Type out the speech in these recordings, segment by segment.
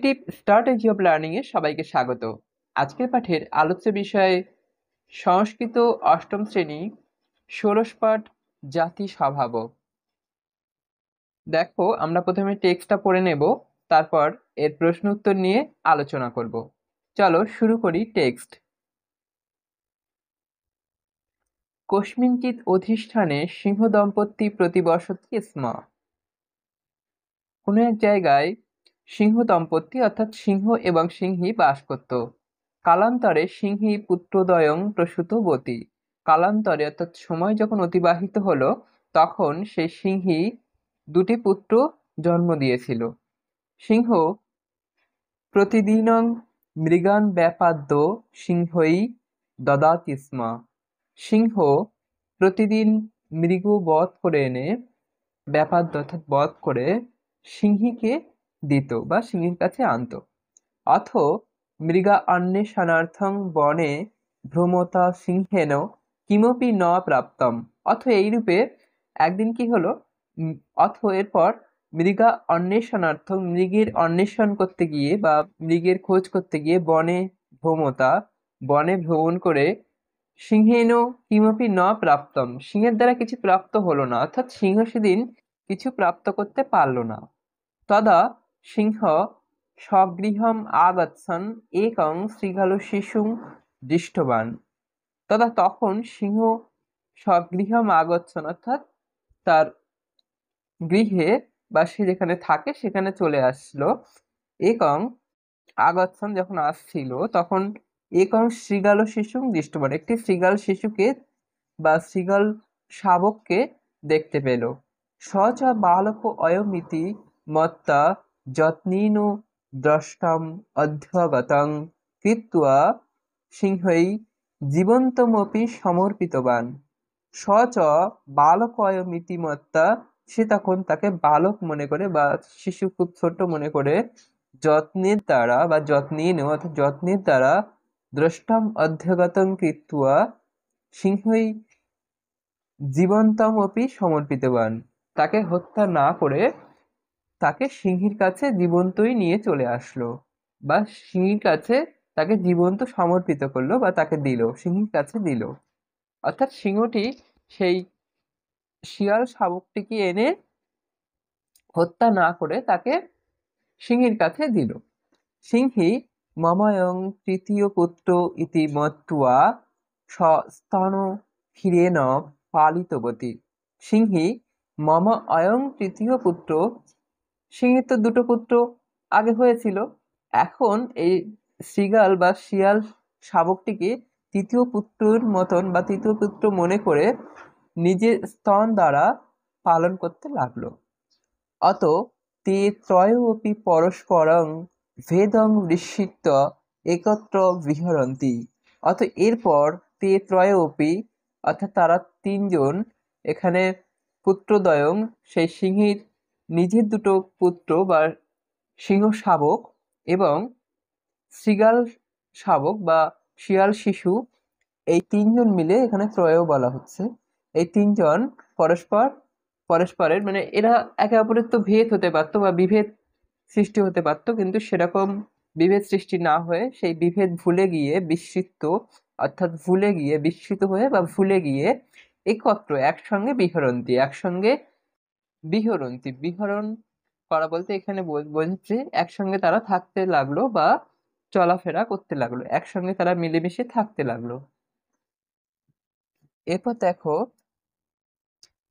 Creative strategy of learning এ সবাইকে স্বাগত। আজকের পাঠের আলোচ্য বিষয় সংস্কৃত অষ্টম শ্রেণী ষোড়শ পাঠ জাতি স্বভাব। দেখো, আমরা প্রথমে টেক্সটটা পড়ে নেব, তারপর এর প্রশ্ন উত্তর নিয়ে আলোচনা করব। চলো শুরু করি টেক্সট। কস্মিঞ্চিৎ অধিষ্ঠানে সিংহ দম্পতি প্রতিবসতি স্ম। কোনো এক জায়গায় সিংহ দম্পতি অর্থাৎ সিংহ এবং সিংহী বাস করত। কালান্তরে সিংহী পুত্রদ্বয়ং প্রসূতবতী। কালান্তরে অর্থাৎ সময় যখন অতিবাহিত হলো, তখন সেই সিংহী দুটি পুত্র জন্ম দিয়েছিল। সিংহ প্রতিদিনং মৃগান ব্যাপাদ্য সিংহই দদাতি স্ম। সিংহ প্রতিদিন মৃগ বধ করে এনে, ব্যাপাদ্য অর্থাৎ বধ করে সিংহীকে দিত বা সিংহীর কাছে আনতো। অথ মৃগা অন্বেষণার্থং বনে ভ্রমতা সিংহেন কিমপি ন প্রাপ্তম। অথ এইরূপে একদিন কি হলো, অথ এরপর মৃগা অন্বেষণার্থং মৃগের অন্বেষণ করতে গিয়ে বা মৃগের খোঁজ করতে গিয়ে বনে ভ্রমতা বনে ভ্রমণ করে সিংহেন কিমপি ন প্রাপ্তম সিংহের দ্বারা কিছু প্রাপ্ত হলো না, অর্থাৎ সিংহ সেদিন কিছু প্রাপ্ত করতে পারলো না। তদা সিংহ স্বগৃহম আগচ্ছন একং শৃগাল শিশুং দৃষ্টবান। তদা তখন সিংহ স্বগৃহম আগচ্ছন অর্থাৎ তার গৃহে বা সে যেখানে থাকে সেখানে চলে আসলো। একং আগচ্ছন যখন আসছিল, তখন একং শৃগাল শিশুং দৃষ্টবান একটি শৃগাল শিশুকে বা শৃগাল শাবককে দেখতে পেল। স চ বালক অয়মিতি মত্তা যত্নেন দ্রষ্টাম অধ্যগতং কৃত্বা সিংহৈ জীবন্তমপি সমর্পিতবান। স চ বালক অয়মিতি মত্তা, সে তখন তাকে বালক মনে করে বা শিশু খুব ছোট মনে করে, যত্নের দ্বারা বা যত্নেন অর্থাৎ যত্নের দ্বারা দ্রষ্টাম অধ্যগতং কৃত্বা সিংহই জীবন্তমপি সমর্পিতবান, তাকে হত্যা না করে তাকে সিংহীর কাছে জীবন্তই নিয়ে চলে আসলো বা সিংহীর কাছে তাকে জীবন্ত সমর্পিত করলো বা তাকে দিল, সিংহীর কাছে দিল। অর্থাৎ সিংহটি সেই শিয়াল শাবকটিকে এনে হত্যা না করে তাকে সিংহীর কাছে দিল। সিংহী মময়ং তৃতীয় পুত্র ইতি মত্ত্বা স্তন ক্ষীরেণ পালিতবতী। সিংহী মম অয়ং তৃতীয় পুত্র, সিংহীর তো দুটো পুত্র আগে হয়েছিল, এখন এই শৃগাল বা শিয়াল শাবকটিকে তৃতীয় পুত্রের মতন বা তৃতীয় পুত্র মনে করে নিজের স্তন দ্বারা পালন করতে লাগলো। অত তে ত্রয়োপি পরস্পরং ভেদং নিশ্চিত্য একত্র বিহরন্তি। অত এরপর তে ত্রয়োপি অর্থাৎ তারা তিনজন, এখানে পুত্রদ্বয়ং সেই সিংহীর নিজের দুটো পুত্র বা সিংহ শাবক এবং শৃগাল শাবক বা শিয়াল শিশু, এই তিনজন মিলে এখানে ত্রয় বলা হচ্ছে। এই তিনজন পরস্পরের মানে এরা একে অপরের তো ভেদ হতে পারতো বা বিভেদ সৃষ্টি হতে পারতো, কিন্তু সেরকম বিভেদ সৃষ্টি না হয়ে সেই বিভেদ ভুলে গিয়ে বিস্মৃত হয়ে বা ভুলে গিয়ে একত্র একসঙ্গে বিহরণ করা বলতে এখানে বলছে একসঙ্গে তারা থাকতে লাগলো বা চলাফেরা করতে লাগলো, একসঙ্গে তারা মিলেমিশে থাকতে লাগলো। এরপর দেখো,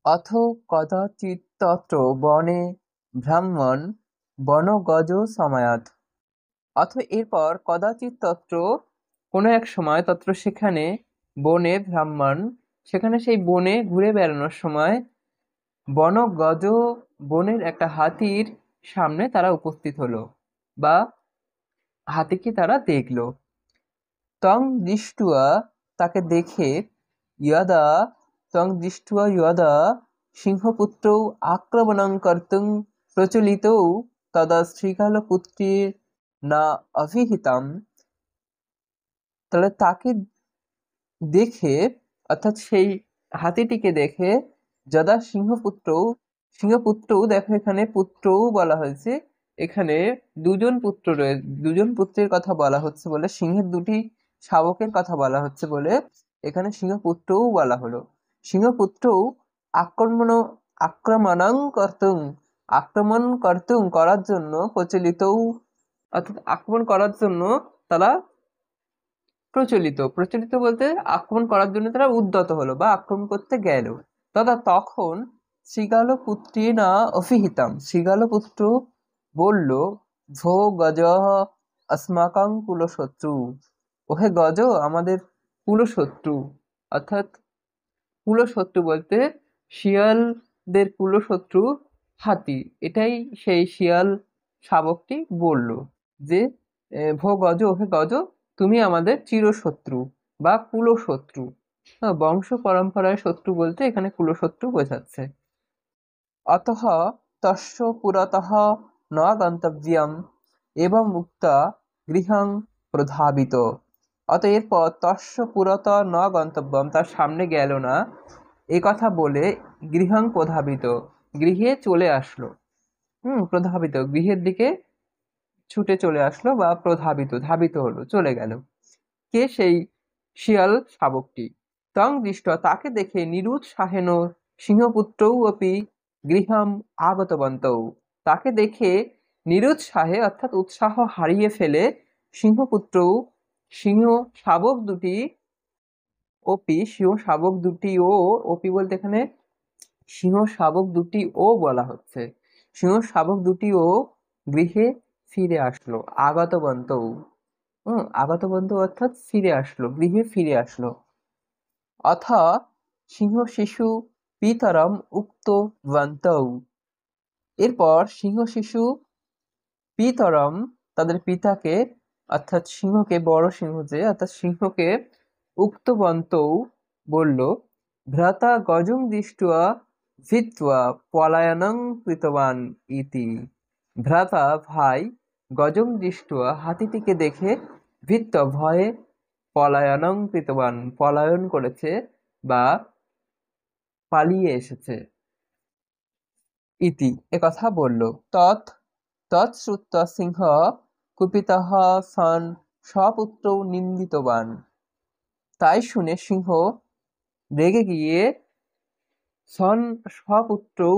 অথ কদাচিৎ তত্র বনে ব্রাহ্মণ বনগজ সমায়াত। অথ এরপর কদাচিৎ তত্র কোনো এক সময়, তত্র সেখানে, বনে ব্রাহ্মণ সেখানে সেই বনে ঘুরে বেড়ানোর সময়, বনগজ বনের একটা হাতির সামনে তারা উপস্থিত হলো বা হাতিকে তারা দেখলো। তং দৃষ্টুয়া তাকে দেখে, ইয়দা সিংহপুত্রৌ আক্রমণং কর্তুং প্রচলিতৌ তদা শৃগালপুত্রের না অভিহিতাম। তাহলে তাকে দেখে অর্থাৎ সেই হাতিটিকে দেখে, যদা সিংহপুত্রও দেখো এখানে পুত্রও বলা হয়েছে এখানে দুজন পুত্রের কথা বলা হচ্ছে বলে, সিংহের দুটি শাবকের কথা বলা হচ্ছে বলে এখানে সিংহপুত্রও বলা হলো। সিংহপুত্রও আক্রমণ আক্রমণং কর্তুং করার জন্য প্রচলিত, অর্থাৎ আক্রমণ করার জন্য তারা প্রচলিত বলতে আক্রমণ করার জন্য তারা উদ্যত হলো বা আক্রমণ করতে গেল। তখন শৃগাল পুত্রেণ অভিহিতম, শৃগাল পুত্র বলল, ভো গজ अस्माकं কুলশত্রু, ওহে গজ আমাদের কুলশত্রু। অর্থাৎ কুলশত্রু বলতে শিয়ালদের কুলশত্রু হাতি। এটাই সেই শিয়াল শাবকটি বলল যে ভো গজ, ওহে গজ, তুমি আমাদের চিরশত্রু বা কুলশত্রু। বংশ পরম্পরায় শত্রু বলতে এখানে কুলশত্রু বোঝাচ্ছে। অতঃ তস্য পুরতঃ ন গন্তব্যম এবং মুক্তা গৃহং প্রধাবিত। এরপর তস্য পুরত ন গন্তব্যম, তার সামনে গেল না, এ কথা বলে গৃহং প্রধাবিত, গৃহে চলে আসলো। প্রধাবিত গৃহের দিকে ছুটে চলে আসলো বা ধাবিত হলো, চলে গেল। কে? সেই শিয়াল শাবকটি। তং দৃষ্ট, তাকে দেখে নিরুৎসাহেন সিংহপুত্রৌ অপি গৃহম আগতবন্তৌ, তাকে দেখে নিরুৎসাহে অর্থাৎ উৎসাহ হারিয়ে ফেলে সিংহপুত্রৌ, সিংহ শাবক দুটি, সিংহ শাবক দুটি ও, বলতে এখানে সিংহ শাবক দুটি ও বলা হচ্ছে, সিংহ শাবক দুটি ও গৃহে ফিরে আসলো। আগতবন্তৌ, আগতবন্ত অর্থাৎ ফিরে আসলো, গৃহে ফিরে আসলো। অথ সিংহ শিশু পিতরম উক্তবন্তৌ, এরপর সিংহ শিশু পিতরম তাদের পিতাকে, অর্থাৎ সিংহকে, বড় সিংহ যে অর্থাৎ সিংহকে, উক্তবন্তৌ বলল, ভ্রাতা গজং দৃष्ट्वा ভীত্বা পলায়নং কৃতবান ইতি। ভ্রাতা ভাই, গজং দৃष्ट्वा হাতিটিকে দেখে, ভীত্বা ভয়ে, পলায়নং কৃতবান পলায়ন করেছে বা পালিয়ে এসেছে, ইতি কথা বলল। তৎশ্রুত্বা সিংহ কুপিতঃ সন স্বপুত্রৌ নিন্দিতবান, তাই শুনে সিংহ রেগে গিয়ে সন স্বপুত্রৌ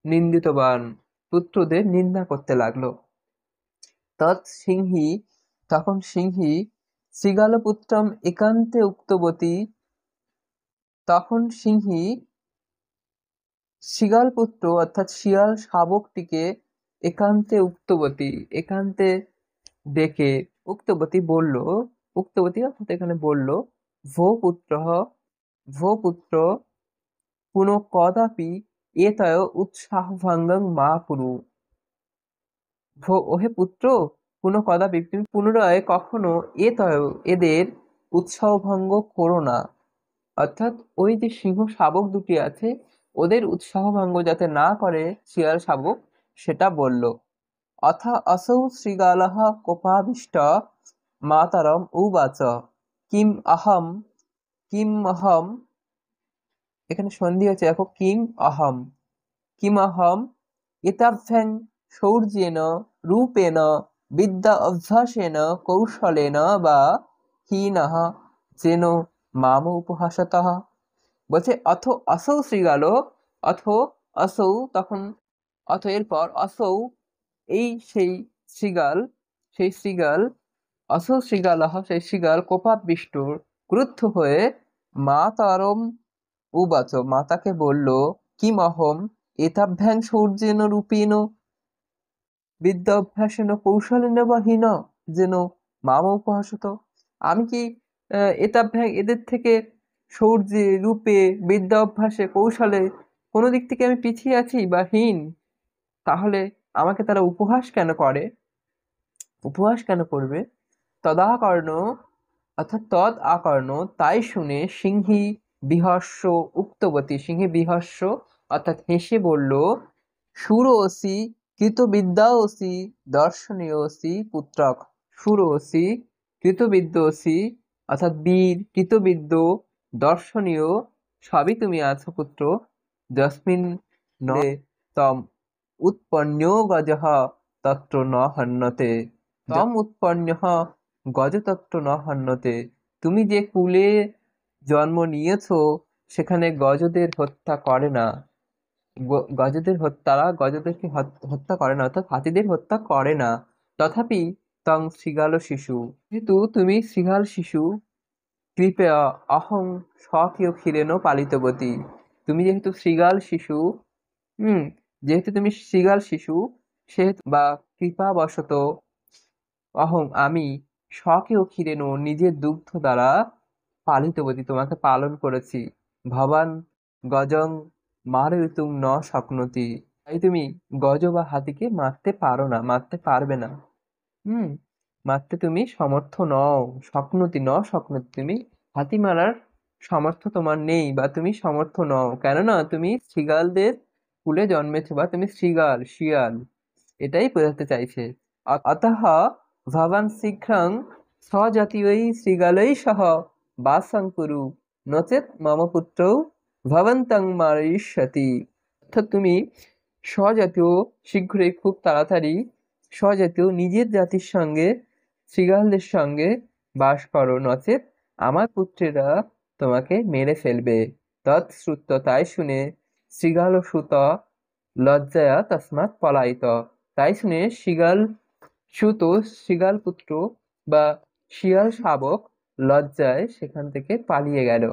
নিন্দিতবান, পুত্রদের নিন্দা করতে লাগলো। সিংহী, তখন সিংহী শৃগালপুত্রম একান্তে উক্তবতী, তখন সিংহী শৃগালপুত্র অর্থাৎ শিয়াল শাবকটিকে একান্তে উক্তবতী, একান্তে ডেকে, উক্তবতী বলল, উক্তবতী অর্থাৎ এখানে বলল, ভো পুত্র পুনঃ কদাপি এতয় উৎসাহভঙ্গং মা কুরু। ওহে পুত্র, কদাপি, তুমি পুনরায় কখনো এদের উৎসাহভঙ্গ করো না। অর্থাৎ ওই যে সিংহ শাবক দুটি আছে ওদের উৎসাহ ভঙ্গ যাতে না করে শিয়াল শাবক, সেটা বলল। অথ অসৌ শৃগালঃ কোপাবিষ্ট মাতরম উবাচ, কিম অহম, এখানে সন্ধি হচ্ছে, দেখো, কিম অহম এতাভ্যাং শৌর্যেন রূপেণ বিদ্যা অভ্যাসেন কৌশলেন বা হীনঃ যেন মাম উপহাসতঃ। বলছে অথ অসৌ শৃগাল, তখন এরপর অসৌ, এই সেই শৃগাল, অসৌ শৃগালঃ সেই শৃগাল, কোপাবিষ্ট ক্রুদ্ধ হয়ে, মাতরম উবাচ মাতাকে বলল, কিম অহম এতাভ্যাং শৌর্যেন রূপেণ বিদ্যা অভ্যাসেন কৌশলেন বা হীন যেন মাম উপহাসত। আমি কি এতাভ্যাং এদের থেকে শৌর্যে, রূপে, বিদ্যা অভ্যাসে, কৌশলে কোনো দিক থেকে আমি পিছিয়ে আছি বা হীন? তাহলে আমাকে তারা উপহাস কেন করবে? তদাকর্ণ অর্থাৎ তদ আকর্ণ, তাই শুনে সিংহী বিহস্য উক্তবতী, সিংহী বিহস্য অর্থাৎ হেসে বলল, সুরোসি কৃতবিদ্যাসি দর্শনীয়সি পুত্রক। সুরোসি কৃতবিদ্যসি অর্থাৎ বীর, কৃতবিদ্য, দর্শনীয় সবই তুমি আছো পুত্র। যস্মিন তম উৎপন্নো গজঃ, তত্র ন হন্যতে তম উৎপন্নঃ গজতত্র ন হন্যতে। তুমি যে কুলে জন্ম নিয়েছো সেখানে গজদের হত্যা করে না। তারা গজদেরকে হত্যা করে না, অর্থাৎ হাতিদের হত্যা করে না। তথাপি তং শৃগাল শিশু, যেহেতু তুমি শৃগাল শিশু, কৃপয়া অহং স্বকীয় ক্ষীরেণ পালিতবতী। তুমি যেহেতু শৃগাল শিশু, হুম, যেহেতু তুমি শৃগাল শিশু, সেহেতু বা কৃপাবশত আমি স্বকীয় ক্ষীরেণ নিজের দুগ্ধ দ্বারা পালিতবতী তোমাকে পালন করেছি। ভবান গজং মারয়িতুং ন শক্নোতি। তাই তুমি গজ বা হাতিকে মারতে পারো না, মারতে পারবে না। হুম, মারতে তুমি সমর্থ নও। স্বপ্নতি তুমি হাতি মারার সামর্থ্য তোমার নেই, বা তুমি সমর্থ নও, কেননা তুমি শৃগালদের কুলে জন্মেছো, বা তুমি শিয়াল, এটাই বোঝাতে চাইছে। অতঃ ভবান শীঘ্রং স্বজাতীয়ৈ শৃগালৈ সহ বাসং কুরু, নচেৎ মম পুত্রৌ ভবন্তং মারয়িষ্যতি। অর্থাৎ তুমি স্বজাতীয়, শীঘ্রই, খুব তাড়াতাড়ি স্বজাতীয় নিজের জাতির সঙ্গে, শৃগালদের সঙ্গে বাস করো, নচেৎ আমার পুত্রেরা তোমাকে মেরে ফেলবে। তৎশ্রুত, তাই শুনে, শৃগাল সুত লজ্জায়া তস্মাৎ পলায়িত। তাই শুনে শৃগাল সুত, শৃগাল পুত্র বা শিয়াল শাবক লজ্জায় সেখান থেকে পালিয়ে গেল।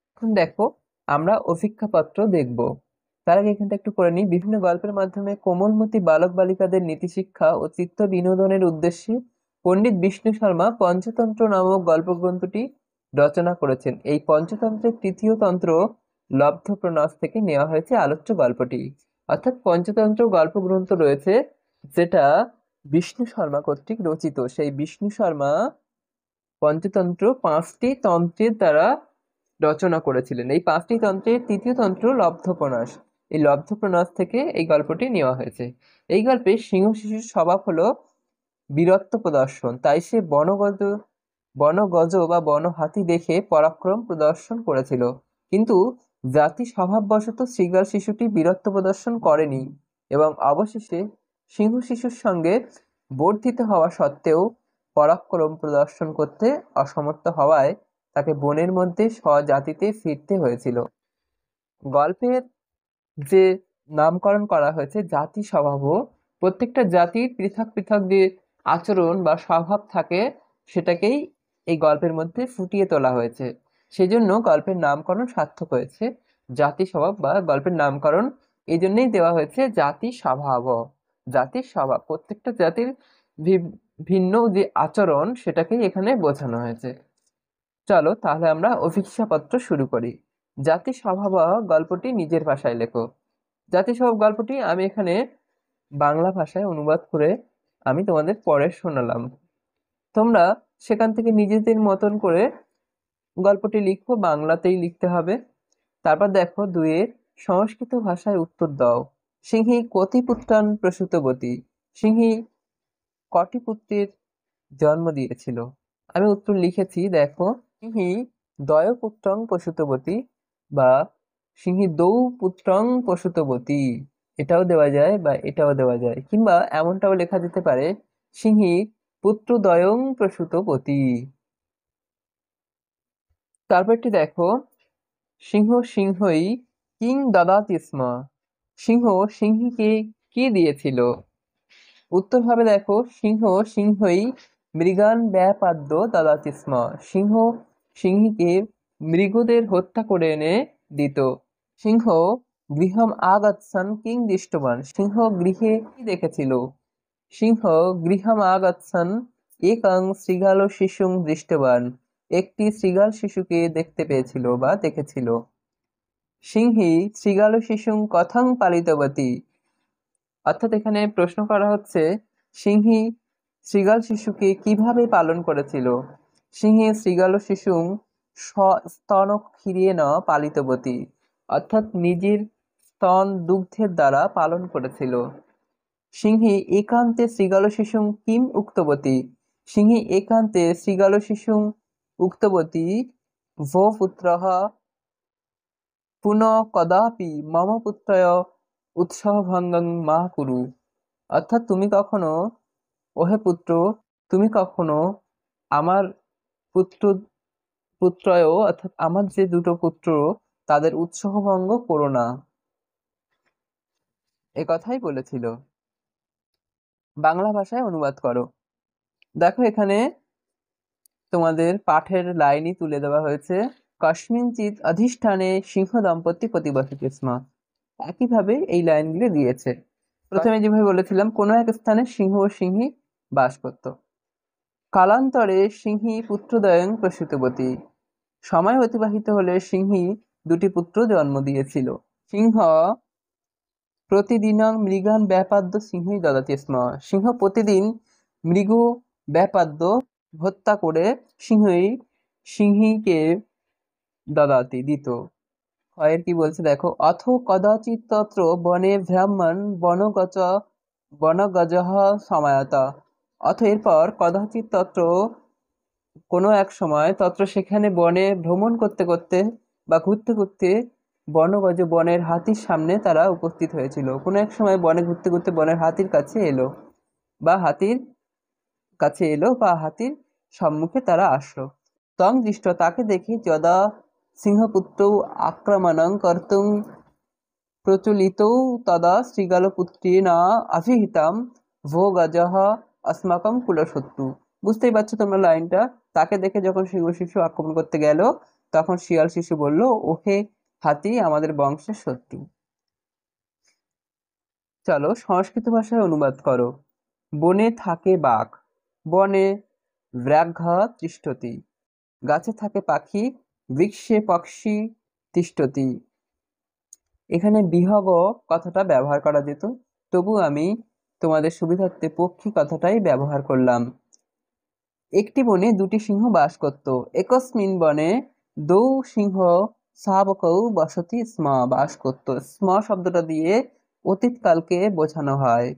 এখন দেখো, আমরা অভিজ্ঞাপত্র দেখব। তার আগে এখানটা একটু করে নিই। বিভিন্ন গল্পের মাধ্যমে কোমলমতি বালক বালিকাদের নীতিশিক্ষা ও চিত্ত বিনোদনের উদ্দেশ্যে পণ্ডিত বিষ্ণু শর্মা পঞ্চতন্ত্র নামক গল্পগ্রন্থটি রচনা করেছেন। এই পঞ্চতন্ত্রের তৃতীয় তন্ত্র লব্ধপ্রন্যাস থেকে নেওয়া হয়েছে আলোচ্য গল্পটি। অর্থাৎ পঞ্চতন্ত্র গল্পগ্রন্থ রয়েছে, যেটা বিষ্ণু শর্মা কর্তৃক রচিত। সেই বিষ্ণু শর্মা পঞ্চতন্ত্র 5টি তন্ত্রের দ্বারা রচনা করেছিলেন। এই 5টি তন্ত্রের তৃতীয় তন্ত্র লব্ধপ্রন্যাস। এই লব্ধপ্রন্যাস থেকে এই গল্পটি নেওয়া হয়েছে। এই গল্পে সিংহ শিশুর স্বভাব হলো বীরত্ব প্রদর্শন। তাই সে বনগজ বা বনহাতি দেখে পরাক্রম প্রদর্শন করেছিল। কিন্তু জাতি স্বভাববশত শৃগাল শিশুটি বীরত্ব প্রদর্শন করেনি, এবং অবশেষে সিংহ শিশুর সঙ্গে বর্ধিত হওয়া সত্ত্বেও পরাক্রম প্রদর্শন করতে অসমর্থ হওয়ায় তাকে বনের মধ্যে স্বজাতিতে ফিরতে হয়েছিল। গল্পের যে নামকরণ করা হয়েছে জাতি স্বভাব, প্রত্যেকটা জাতির পৃথক পৃথক যে আচরণ বা স্বভাব থাকে, সেটাকেই এই গল্পের মধ্যে ফুটিয়ে তোলা হয়েছে। সেজন্য গল্পের নামকরণ সার্থক হয়েছে জাতি স্বভাব, বা গল্পের নামকরণ এই জন্যই দেওয়া হয়েছে জাতি স্বভাব। জাতির স্বভাব, প্রত্যেকটা জাতির ভিন্ন যে আচরণ, সেটাকেই এখানে বোঝানো হয়েছে। চলো তাহলে আমরা অভিজ্ঞাপত্র শুরু করি। জাতি স্বভাব গল্পটি নিজের ভাষায় লেখো। জাতি স্বভাব গল্পটি আমি এখানে বাংলা ভাষায় অনুবাদ করে আমি তোমাদের পড়ে শোনালাম। তোমরা সেখান থেকে নিজেদের মতন করে গল্পটি লিখো, বাংলাতেই লিখতে হবে। তারপর দেখো, 2-এর সংস্কৃত ভাষায় উত্তর দাও। সিংহী কতি পুত্রান প্রসূতবতী। সিংহী কটি পুত্রের জন্ম দিয়েছিল? আমি উত্তর লিখেছি, দেখো। সিংহী দ্বয় পুত্রং প্রসূতবতী, বা সিংহী দৌ পুত্রং প্রসূতবতী, এটাও দেওয়া যায় বা এটাও দেওয়া যায়, কিংবা এমনটাও লেখা যেতে পারে, সিংহী পুত্রদ্বয়ং প্রসূতবতী। তারপরটি দেখো, সিংহ সিংহই কিং দদাতি স্ম। সিংহ সিংহীকে কি দিয়েছিল? উত্তর হবে, দেখো, সিংহ সিংহই মৃগান ব্যাপাদ্য দদাতি স্ম। সিংহ সিংহীকে মৃগদের হত্যা করে এনে দিত। সিংহ গৃহম আগচ্ছন কিং দৃষ্টবান। সিংহ গৃহে কি দেখেছিল? সিংহ গৃহম আগচ্ছন একং শৃগাল শিশুং দৃষ্টবান। একটি শৃগাল শিশুকে দেখতে পেয়েছিল বা দেখেছিল। সিংহী শৃগাল শিশুং কথং পালিতবতী। অর্থাৎ এখানে প্রশ্ন করা হচ্ছে, সিংহী শৃগাল শিশুকে কিভাবে পালন করেছিল? সিংহী শৃগাল শিশুং স্তন ক্ষীরেণ পালিতবতী, অর্থাৎ নিজের স্তন দুগ্ধের দ্বারা পালন করেছিল। সিংহী একান্তে শৃগাল শিশুং কিম উক্তবতী। সিংহী একান্তে শৃগাল শিশুং উক্তবতী ভো পুত্রঃ পুনঃ কদাপি মম পুত্রয় উৎসাহভঙ্গং মা কুরু। অর্থাৎ তুমি কখনো, ওহে পুত্র, তুমি কখনো আমার পুত্র পুত্রয়, অর্থাৎ আমার যে দুটো পুত্র, তাদের উৎসাহ ভঙ্গ করো না, এ কথাই বলেছিল। বাংলা ভাষায় অনুবাদ করো। দেখো এখানে তোমাদের পাঠের লাইনই তুলে দেওয়া হয়েছে। কস্মিঞ্চিৎ অধিষ্ঠানে সিংহ দম্পতি প্রতিবসতি স্ম। একইভাবে এই লাইনগুলো দিয়েছে। প্রথমে যেভাবে বলেছিলাম, কোনো এক স্থানে সিংহ ও সিংহী বাস করত। কালান্তরে সিংহী পুত্রদ্বয়ং প্রসূতবতী। সময় অতিবাহিত হলে সিংহী দুটি পুত্র জন্ম দিয়েছিল। সিংহ প্রতিদিনং মৃগান ব্যাপাদ্য সিংহই দদাতি স্ম। সিংহ প্রতিদিন মৃগ ব্যাপাদ্য হত্যা করে সিংহীকে দদাতি দিত। এর কি বলছে দেখো, অথ কদাচিৎ তত্র বনে ব্রাহ্মণ বনগজঃ সমায়াতা। অথ এরপর কদাচিৎ তত্র কোনো এক সময়, তত্র সেখানে, বনে ভ্রমণ করতে করতে বা ঘুরতে ঘুরতে, বনগজ বনের হাতির সামনে তারা উপস্থিত হয়েছিল। কোনো এক সময় বনে ঘুরতে ঘুরতে বনের হাতির কাছে এলো, বা হাতির সম্মুখে তারা আসলো। তং দৃষ্ট তাকে দেখে, যদা সিংহপুত্র আক্রমণং কর্তুং প্রচলিতৌ তদা শৃগালপুত্রেণ অভিহিতাম ভো গজঃ अस्माकं কুলশত্রু। বুঝতেই পারছো তোমরা লাইনটা। তাকে দেখে যখন সিংহ শিশু আক্রমণ করতে গেল, তখন শিয়াল শিশু বলল, ওহে হাতি, আমাদের বংশের শত্রু। চলো সংস্কৃত ভাষায় অনুবাদ করো। বনে থাকে বাঘ, বনে ব্যাঘ্র তিষ্ঠতি। গাছে থাকে পাখি, বৃক্ষে পক্ষী তিষ্ঠতি। এখানে বিহগ কথাটা ব্যবহার করা যেত, তবু আমি তোমাদের সুবিধার্থে পক্ষী কথাটাই ব্যবহার করলাম। একটি বনে দুটি সিংহ বাস করত। একস্মিন বনে দৌ সিংহ শাবকৌ বসতি স্ম। বাস করত, স্ম শব্দটা দিয়ে অতীতকালকে বোঝানো হয়।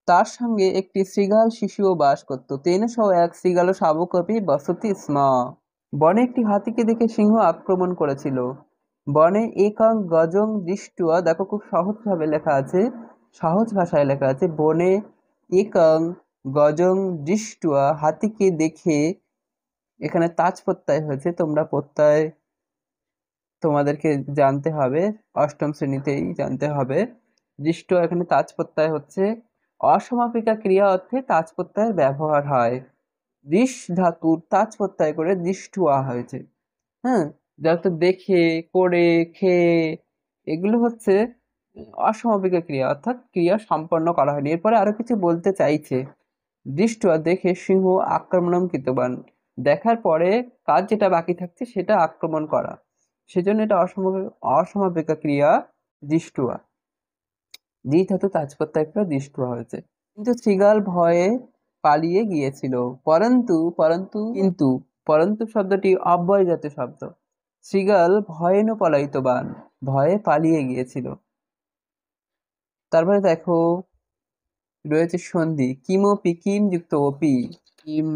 তার সঙ্গে একটি শৃগাল শিশুও বাস করত। তেন সহ এক শৃগাল শাবকপি বসতি স্ম। বনে একটি হাতিকে দেখে সিংহ আক্রমণ করেছিল। বনে একং গজং দৃষ্ট্যা, দেখো খুব সহজ ভাবে লেখা আছে, সহজ ভাষায় লেখা আছে, বনে একং গজং দৃষ্ট্যা, হাতিকে দেখে। এখানে তাজ প্রত্যয় হয়েছে, তোমরা প্রত্যয় তোমাদেরকে জানতে হবে, অষ্টম শ্রেণীতেই জানতে হবে। দৃষ্ট, এখানে তাজ প্রত্যয় হচ্ছে। অসমাপিকা ক্রিয়া অর্থে তাজ প্রত্যয়ের ব্যবহার হয়। দৃশ ধাতুর তাজ প্রত্যয় করে দৃষ্টুয়া হয়েছে। হ্যাঁ, যত দেখে, করে, খেয়ে, এগুলো হচ্ছে অসমাপিকা ক্রিয়া, অর্থাৎ ক্রিয়া সম্পন্ন করা হয়নি। এরপরে আরো কিছু বলতে চাইছে। দৃষ্টুয়া দেখে সিংহ আক্রমণম কৃতবান। দেখার পরে কাজ যেটা বাকি থাকছে সেটা আক্রমণ করা, সেজন্য এটা অসমাপিকা ক্রিয়া দৃষ্টুয়া। দ্বি ধাতু তাজ প্রত্যয় করে দৃষ্টুয়া হয়েছে। কিন্তু শৃগাল ভয়ে পালিয়ে গিয়েছিল। পরন্তু পরন্তু কিন্তু পরন্তু শব্দটি অব্যয়জাত শব্দ। শৃগাল ভয়েন পলায়িতবান, ভয়ে পালিয়ে গিয়েছিল। তারপরে দেখো রয়েছে সন্ধি। কিমপি, কিম যুক্ত অপি, কিম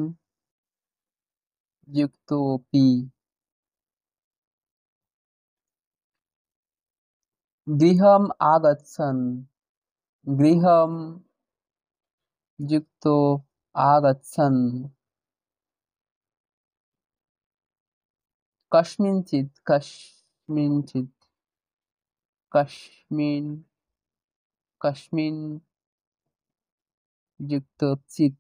যুক্ত অপি। গৃহম আগচ্ছন, গৃহম যুক্ত আগচ্ছন। কস্মিঞ্চিৎ, কস্মিঞ্চিৎ, কস্মিন, কস্মিন যুক্ত চিৎ।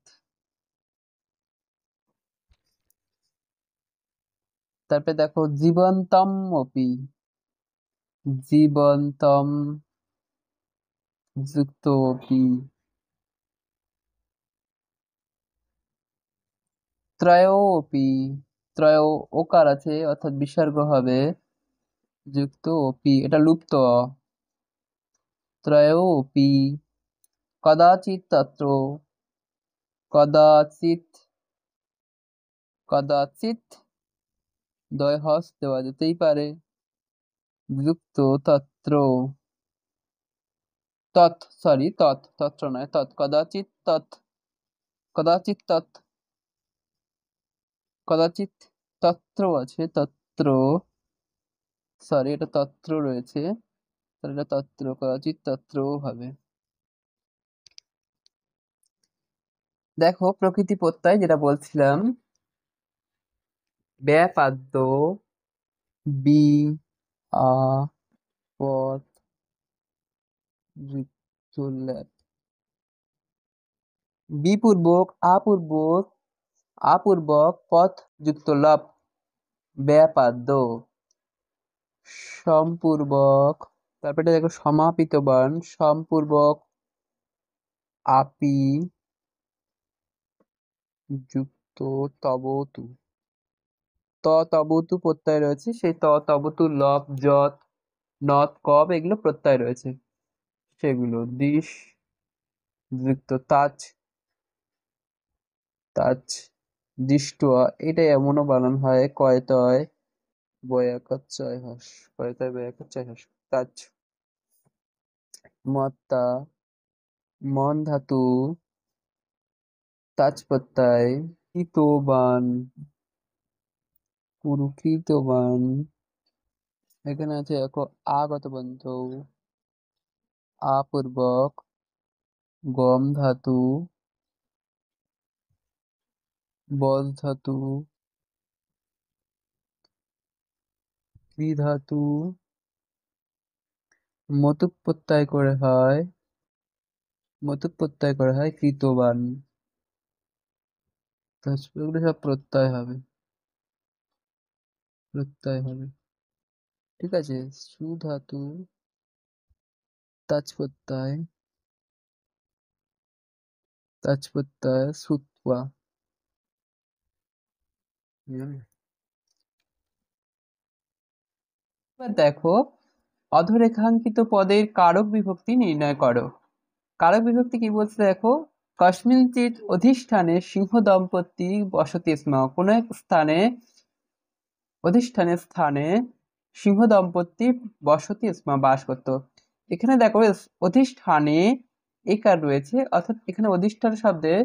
তারপরে দেখো জীবন্তম অপি, জীবন্তম যুক্ত অপি। ত্রয়োপি, ত্রয় ওকার আছে অর্থাৎ বিসর্গ হবে, যুক্ত অপি, এটা লুপ্ত অ। ত্রয়োপি কদাচিৎ তত্র, কদাচিৎ, কদাচিৎ দয় হস দেওয়া যেতেই পারে, যুক্ত তত্র, তৎ, সরি তৎ, তত্র নয়, তৎ, কদাচিৎ তৎ, কদাচিৎ তৎ, কদাচিৎ তত্র আছে, তত্র, সরি এটা তত্র রয়েছে, তাহলে এটা তত্র, কদাচিৎ তত্রও হবে। দেখো প্রকৃতি প্রত্যয় যেটা বলছিলাম, ব্যাপাদ্য বি আ পদ যুক্ত ল্যাব, বিপূর্বক আপূর্বক পথ যুক্ত লব, ব্যাপাদ্য সম্পূর্বক, তারপরে দেখো সমাপিত বান, সম্পূর্বক আপি যুক্ত তবতু, তবতু প্রত্যয় রয়েছে, সেই তবতু লব যত নত কব এগুলো প্রত্যয় রয়েছে, সেগুলো দিশ যুক্ত তাচ, তাচ দৃষ্ট, এটা এমনও বানান হয় কয়তয় বয়াকচ্চয় হস, কয়তয় বয়াকচ্চয় হস, তাচ মত্তা মন ধাতু তাচ প্রত্যয়, কৃতবান পুরুকৃতবান, এখানে আছে দেখো আগত বন্ধ আপূর্বক গম ধাতু বজ ধাতু কৃ ধাতু মতুক প্রত্যয় করে হয়, মতুক প্রত্যয় করা হয় কৃতবান, তো এগুলো সব প্রত্যয় হবে, প্রত্যয় হবে, ঠিক আছে। সু ধাতু তাচ প্রত্যয়, তাচ প্রত্যয় সুত্বা। এবার দেখো অধরেখাঙ্কিত পদের কারক বিভক্তি নির্ণয় করো। কারক বিভক্তি কি বলছে দেখো, কস্মিঞ্চিৎ অধিষ্ঠানে সিংহ দম্পতি বসতি স্ম, কোন এক স্থানে অধিষ্ঠানের স্থানে সিংহ দম্পতি বসতি স্ম বাস করত। এখানে দেখো অধিষ্ঠানে একার রয়েছে, অর্থাৎ এখানে অধিষ্ঠান শব্দে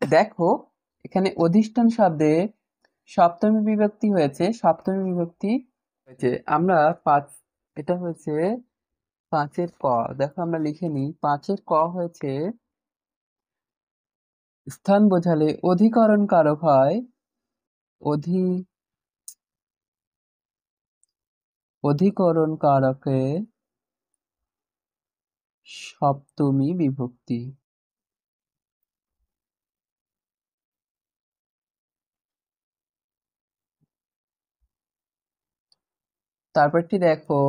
দেখো, এখানে অধিষ্ঠান শব্দে সপ্তমী বিভক্তি হয়েছে, সপ্তমী বিভক্তি হয়েছে। আমরা পাঁচ, এটা হয়েছে পাঁচের ক, দেখো আমরা লিখে নিই, পাঁচের ক হয়েছে স্থান বোঝালে অধিকরণ কারক হয়, অধি অধিকরণ কারকে সপ্তমী বিভক্তি। তারপরটি দেখো,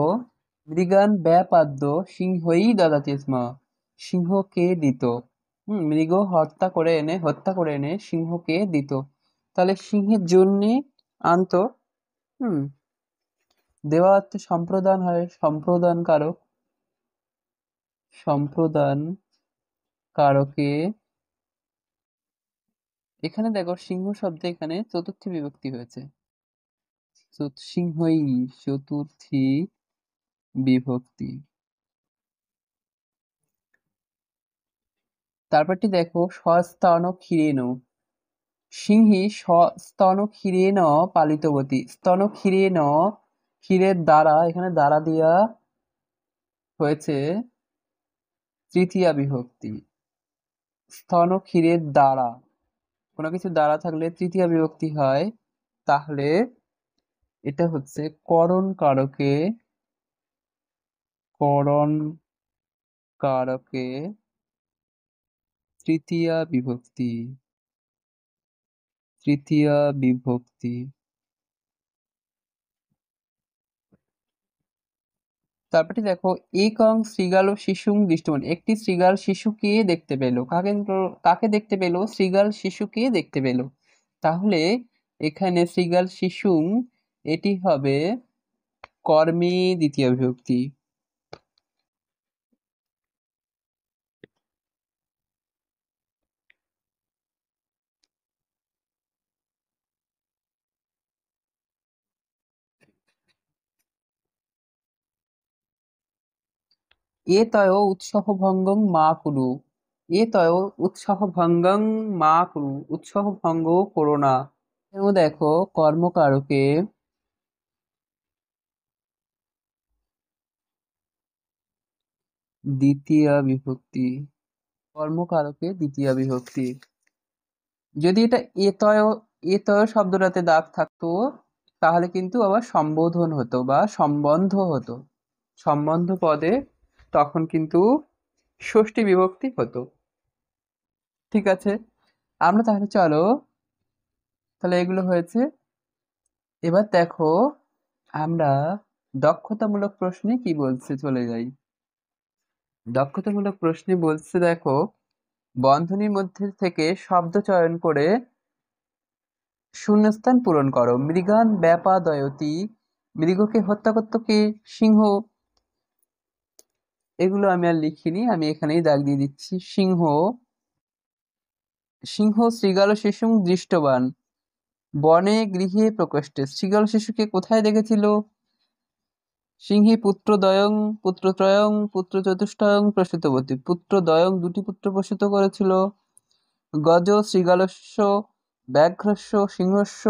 মৃগান ব্যাপাদ্য সিংহই দদাতি স্ম, সিংহকে দিত। মৃগ হত্যা করে এনে সিংহকে দিত, তাহলে সিংহের জন্য আনতো। হুম দেওয়া অর্থে সম্প্রদান হয়, সম্প্রদান কারক, সম্প্রদান কারকে, এখানে দেখো সিংহ শব্দে এখানে চতুর্থী বিভক্তি হয়েছে, সিংহই চতুর্থী বিভক্তি। তারপরটি দেখো সস্তন ক্ষীরেন, সিংহী স্তন ক্ষীরেন পালিতবতী, স্তন ক্ষীরেন, ক্ষীরের দ্বারা, এখানে দ্বারা দিয়া হয়েছে তৃতীয়া বিভক্তি, স্তন ক্ষীরের দ্বারা, কোনো কিছু দ্বারা থাকলে তৃতীয়া বিভক্তি হয়, তাহলে এটা হচ্ছে করণ কারকে, করণ কারকে তৃতীয়া বিভক্তি, তৃতীয়া বিভক্তি। তারপরে দেখো একং শৃগাল ও শিশুং দৃষ্টবান, একটি শৃগাল শিশুকে দেখতে পেল, কাকে দেখতে পেল, শৃগাল শিশুকে দেখতে পেল, তাহলে এখানে শৃগাল শিশুং, এটি হবে কর্মী দ্বিতীয় বিভক্তি। এতয় উৎসাহ ভঙ্গং মা কুরু, এতয় উৎসাহ ভঙ্গং মা কুরু, উৎসাহ ভঙ্গ করো না। এখানেও দেখো কর্মকারকে দ্বিতীয়া বিভক্তি, কর্মকারকে দ্বিতীয়া বিভক্তি। যদি এটা এতয় এতয় শব্দটাতে দাগ থাকতো তাহলে কিন্তু আবার সম্বোধন হতো বা সম্বন্ধ হতো। সম্বন্ধ পদে তখন কিন্তু ষষ্ঠী বিভক্তি হতো। ঠিক আছে, আমরা তাহলে চলো, তাহলে এগুলো হয়েছে। এবার দেখো আমরা দক্ষতামূলক প্রশ্নে কি বলছে, চলে যাই। দক্ষতামূলক প্রশ্নে বলছে দেখো, বন্ধনীর মধ্যে থেকে শব্দ চয়ন করে শূন্যস্থান পূরণ করো। মৃগান ব্যাপাদয়তি, মৃগকে হত্যা করত কে? সিংহ। এগুলো আমি আর লিখিনি, আমি এখানেই দাগ দিয়ে দিচ্ছি। সিংহ, সিংহ শৃগাল শিশুং দৃষ্টবান, বনে গৃহে প্রকোষ্ঠে। শৃগাল শিশুকে কোথায় দেখেছিল? সিংহী পুত্রদ্বয়ং পুত্রত্রয়ং পুত্র চতুষ্টয়ং প্রসূতবতী, পুত্রদ্বয়ং দুটি পুত্র প্রসূত করেছিল। গজ শৃগালস্য ব্যাঘ্রস্য সিংহস্য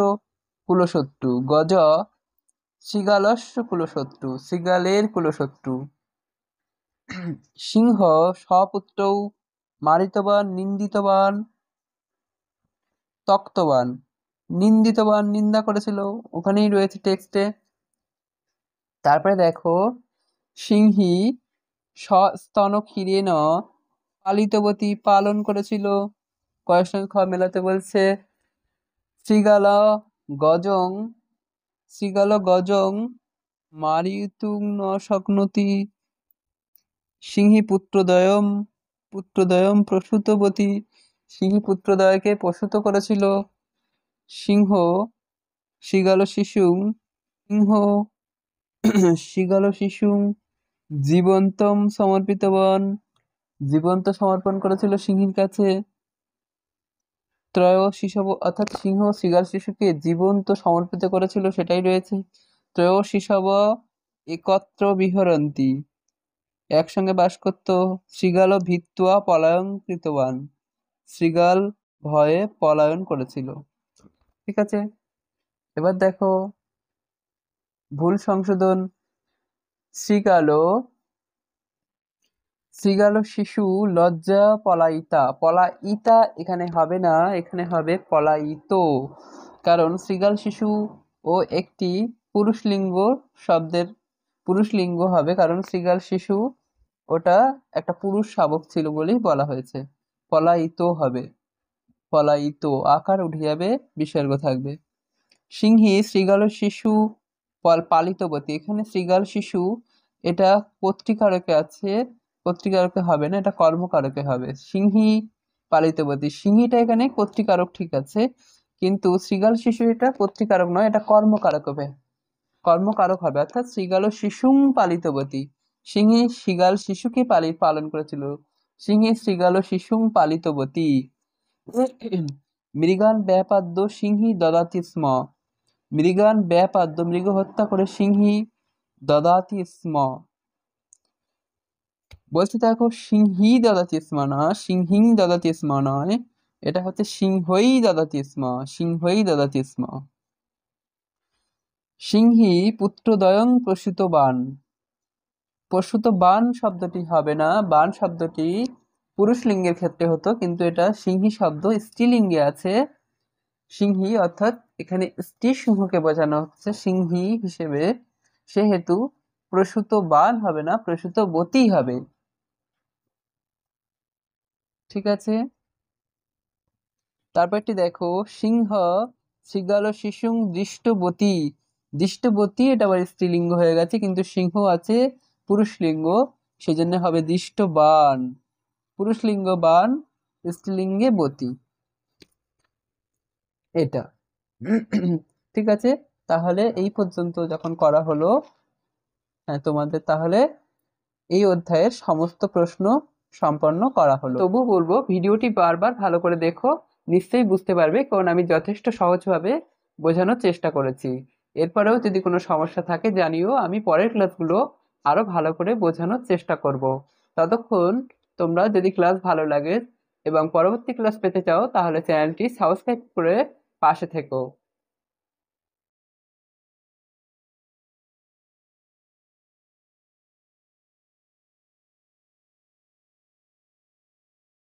কুলশত্রু, গজ শৃগালস্য কুলশত্রু, শৃগালের কুলশত্রু। সিংহ স্বপুত্রৌ মারিতবান নিন্দিতবান তক্তবান, নিন্দিতবান নিন্দা করেছিল, ওখানেই রয়েছে টেক্সটে। তারপরে দেখো, সিংহী স্তন ক্ষীরেন পালিতবতী, পালন করেছিল। কয়ের সঙ্গে খ মেলাতে বলছে। শৃগাল গজং, শৃগাল গজং মারিতুং ন শক্নতি, সিংহী পুত্রদ্বয়ম পুত্রদ্বয়ম প্রসূতবতী, সিংহী পুত্রদ্বয়কে প্রসূত করেছিল। সিংহ শৃগাল শিশুং, সিংহ শৃগাল শিশুং জীবন্তম সমর্পিতবান, জীবন্ত সমর্পণ করেছিল সিংহীর কাছে। ত্রয় শিশব, অর্থাৎ সিংহ শৃগাল শিশুকে জীবন্ত সমর্পিত করেছিল, সেটাই রয়েছে। ত্রয় শিশব একত্র বিহরন্তি, একসঙ্গে বাস করত। শৃগাল ভিত্তুয়া পলায়ন কৃতবান, শৃগাল ভয়ে পলায়ন করেছিল। ঠিক আছে, এবার দেখো ভুল সংশোধন। শৃগাল, শৃগাল শিশু লজ্জা পলাইতা, পলাইতা এখানে হবে না, এখানে হবে পলাইত। কারণ শৃগাল শিশু ও একটি পুরুষলিঙ্গ শব্দের, পুরুষলিঙ্গ হবে, কারণ শৃগাল শিশু ওটা একটা পুরুষ শাবক ছিল বলেই বলা হয়েছে। পলাইত হবে, পলাইত আকার উঠে যাবে, বিসর্গ থাকবে। সিংহী শৃগাল শিশু পালিতবতী, এখানে শৃগাল শিশু এটা কর্তৃকারকে আছে, কর্তৃকারকে হবে না, এটা কর্মকারকে হবে। সিংহী পালিতবতী, সিংহীটা এখানে কর্তৃকারক ঠিক আছে, কিন্তু শৃগাল শিশু এটা কর্তৃকারক নয়, এটা কর্মকারক হবে, কর্মকারক হবে। অর্থাৎ শৃগাল শিশুং পালিতবতী, সিংহী শৃগাল শিশুকে পালন করেছিল। সিংহী শৃগাল শিশুং পালিতবতী। মৃগান ব্যাপাদ্য সিংহী দদাতি স্ম, মৃগান ব্যাপাদ্য মৃগ হত্যা করে সিংহী দদাতি স্ম। বলছে দেখো, সিংহী দদাতি স্ম না, সিংহী দদাতি স্ম নয়, এটা হচ্ছে সিংহই দদাতি স্ম, সিংহই দদাতি স্ম। সিংহী পুত্রদ্বয়ং প্রসূত বান, প্রসূত বান শব্দটি হবে না, বান শব্দটি পুরুষ লিঙ্গের ক্ষেত্রে হতো, কিন্তু এটা সিংহী শব্দ স্ত্রীলিঙ্গে আছে। সিংহী অর্থাৎ এখানে স্ত্রী সিংহকে বোঝানো হচ্ছে সিংহী হিসেবে, সেহেতু প্রসূত বান হবে না, প্রসূত বতী হবে। ঠিক আছে, তারপরটি দেখো, সিংহ শৃগাল শিশুং দৃষ্টবতী, দৃষ্টবতী এটা আবার স্ত্রীলিঙ্গ হয়ে গেছে, কিন্তু সিংহ আছে পুরুষ লিঙ্গ, সেজন্য হবে দৃষ্টবান, পুরুষ লিঙ্গ বান, স্ত্রীলিঙ্গে বতী, এটা। ঠিক আছে, তাহলে এই পর্যন্ত যখন করা হলো, হ্যাঁ তোমাদের তাহলে এই অধ্যায়ের সমস্ত প্রশ্ন সম্পন্ন করা হলো। তবু বলবো ভিডিওটি বারবার ভালো করে দেখো, নিশ্চয়ই বুঝতে পারবে, কারণ আমি যথেষ্ট সহজভাবে বোঝানোর চেষ্টা করেছি। এরপরেও যদি কোনো সমস্যা থাকে জানিও, আমি পরের ক্লাসগুলো আরো ভালো করে বোঝানোর চেষ্টা করব। ততক্ষণ তোমরা যদি ক্লাস ভালো লাগে এবং পরবর্তী ক্লাস পেতে চাও তাহলে চ্যানেলটি সাবস্ক্রাইব করে পাশে থেকো।